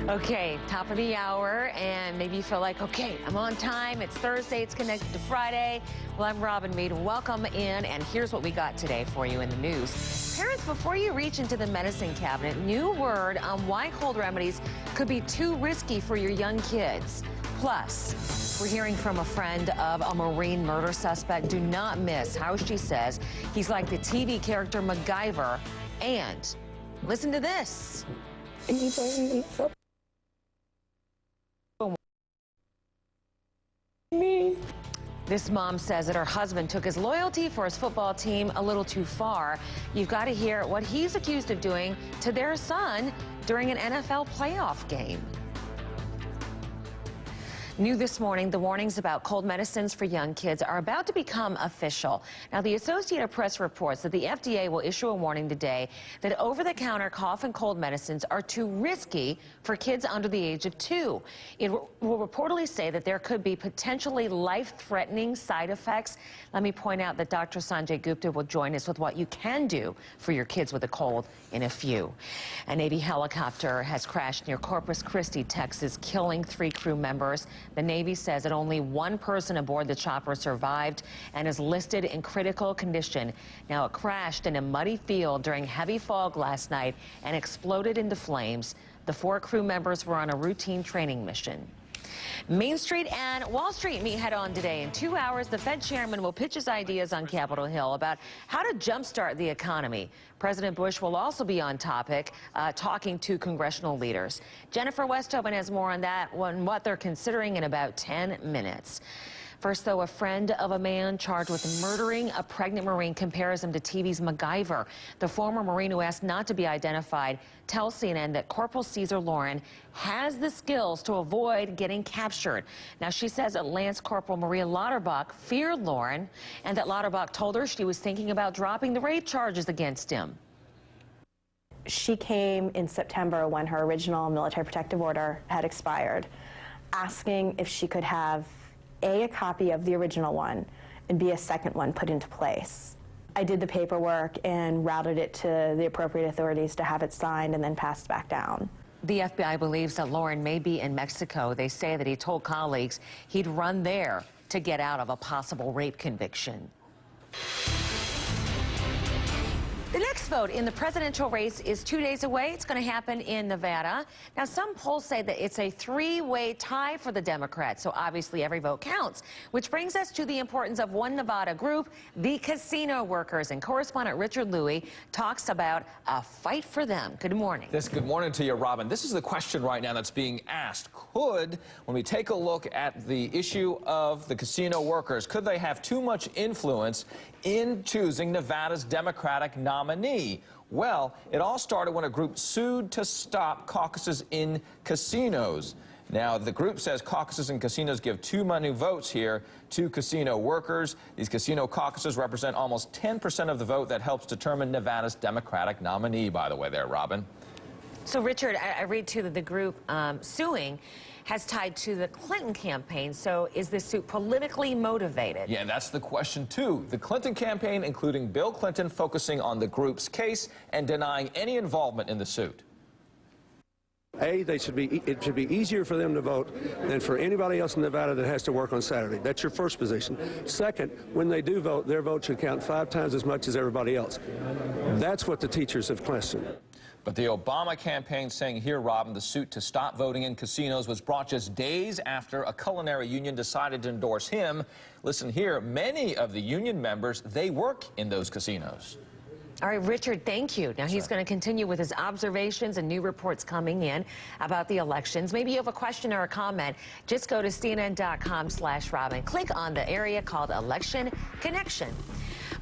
Okay, top of the hour, and maybe you feel like, okay, I'm on time. It's Thursday. It's connected to Friday. Well, I'm Robin Meade. Welcome in, and here's what we got today for you in the news. Parents, before you reach into the medicine cabinet, new word on why cold remedies could be too risky for your young kids. Plus, we're hearing from a friend of a Marine murder suspect. Do not miss how she says he's like the TV character MacGyver. And listen to this. This mom says that her husband took his loyalty for his football team a little too far. You've got to hear what he's accused of doing to their son during an NFL playoff game. New this morning, the warnings about cold medicines for young kids are about to become official. Now, the Associated Press reports that the FDA will issue a warning today that over-the-counter cough and cold medicines are too risky for kids under the age of 2. It will reportedly say that there could be potentially life-threatening side effects. Let me point out that Dr. Sanjay Gupta will join us with what you can do for your kids with a cold in a few. A Navy helicopter has crashed near Corpus Christi, Texas, killing 3 crew members. The Navy says that only 1 person aboard the chopper survived and is listed in critical condition. Now, it crashed in a muddy field during heavy fog last night and exploded into flames. The 4 crew members were on a routine training mission. Main Street and Wall Street meet head on today. In 2 hours, the Fed chairman will pitch his ideas on Capitol Hill about how to jumpstart the economy. President Bush will also be on topic, talking to congressional leaders. Jennifer Westhoven has more on that, on what they're considering in about 10 minutes. First, though, a friend of a man charged with murdering a pregnant Marine compares him to TV's MacGyver. The former Marine, who asked not to be identified, tells CNN that Corporal Caesar Lauren has the skills to avoid getting captured. Now, she says that Lance Corporal Maria Lauterbach feared Lauren and that Lauterbach told her she was thinking about dropping the rape charges against him. She came in September when her original military protective order had expired, asking if she could have a copy of the original one and be a second one put into place. I did the paperwork and routed it to the appropriate authorities to have it signed and then passed back down. The FBI believes that Lauren may be in Mexico. They say that he told colleagues he'd run there to get out of a possible rape conviction. The next vote in the presidential race is 2 days away. It's going to happen in Nevada. Now, some polls say that it's a 3-way tie for the Democrats, so obviously every vote counts, which brings us to the importance of one Nevada group, the casino workers. And correspondent Richard Louie talks about a fight for them. Good morning. Good morning to you, Robin. This is the question right now that's being asked. When we take a look at the issue of the casino workers, could they have too much influence in choosing Nevada's Democratic nominee? Well, it all started when a group sued to stop caucuses in casinos. Now, the group says caucuses in casinos give too many votes here to casino workers. These casino caucuses represent almost 10% of the vote that helps determine Nevada's Democratic nominee, by the way there, Robin. So, Richard, I read, too, that the group suing has tied to the Clinton campaign. So is this suit politically motivated? Yeah, that's the question, too. The Clinton campaign, including Bill Clinton, focusing on the group's case and denying any involvement in the suit. It should be easier for them to vote than for anybody else in Nevada that has to work on Saturday. That's your first position. Second, when they do vote, their vote should count 5 times as much as everybody else. That's what the teachers have questioned. But the Obama campaign saying here, Robin, the suit to stop voting in casinos was brought just days after a culinary union decided to endorse him. Listen here, many of the union members, they work in those casinos. All right, Richard, thank you. Now, he's going to continue with his observations and new reports coming in about the elections. Maybe you have a question or a comment. Just go to CNN.com/Robin. Click on the area called Election Connection.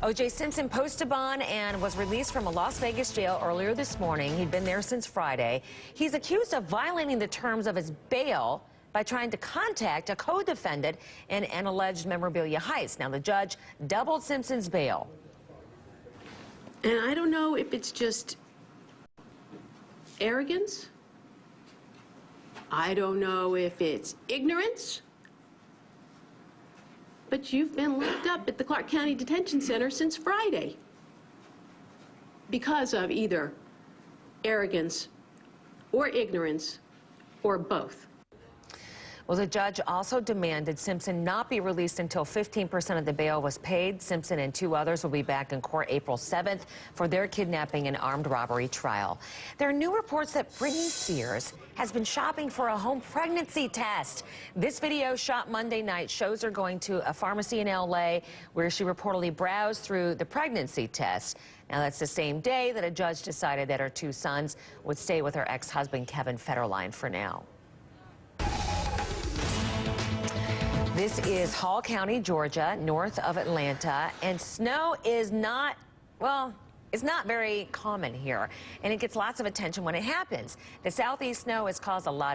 O.J. Simpson posted bond and was released from a Las Vegas jail earlier this morning. He'd been there since Friday. He's accused of violating the terms of his bail by trying to contact a co-defendant in an alleged memorabilia heist. Now, the judge doubled Simpson's bail. And I don't know if it's just arrogance. I don't know if it's ignorance. But you've been locked up at the Clark County Detention Center since Friday because of either arrogance or ignorance or both. Well, the judge also demanded Simpson not be released until 15% of the bail was paid. Simpson and 2 others will be back in court April 7th for their kidnapping and armed robbery trial. There are new reports that Britney Spears has been shopping for a home pregnancy test. This video shot Monday night shows her going to a pharmacy in L.A. where she reportedly browsed through the pregnancy test. Now, that's the same day that a judge decided that her 2 sons would stay with her ex-husband, Kevin Federline, for now. This is Hall County, Georgia, north of Atlanta, and snow is not, well, it's not very common here, and it gets lots of attention when it happens. The southeast snow has caused a lot of